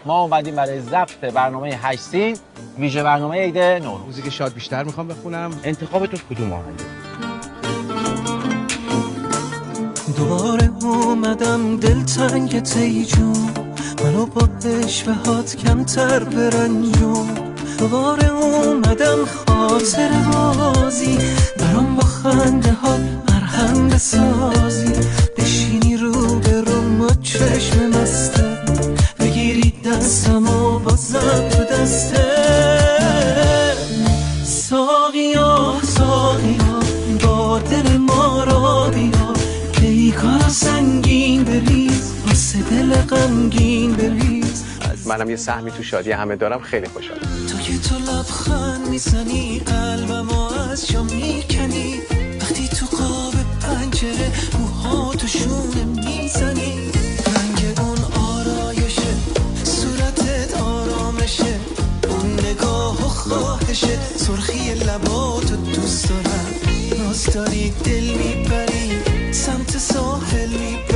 ما اومدیم برای ضبط برنامه 8 سین، ویژه برنامه عید نوروز. موزیک شاد بیشتر میخوام بخونم. انتخاب تو کدوم آهنگه؟ دوباره اومدم دلتنگت ای جون، منو با اشوهات کمتر برنجون. دوباره اومدم خاطر بازی، برام با خنده ها مرهم بسازی. بشینی رو به روم و چشم مسته، بگیری دستم و بازم تو دسته. ساقیا ساقیا با دل ما را بیا، پیکار سنگین بریز واسه دل غمگین بریز. منم یه سهمی تو شادی همه دارم، خیلی خوشحالم. تو که تو لبخند میزنی قلبمو از جا میکنی، وقتی تو قاب پنجره موهاتو شونه میزنی. رنگ اون آرایشه، صورتت آرامشه، اون نگاه و خواهشه، سرخی لباتو دوست دارم. ناز داری دل میبری سمت ساحل میبری.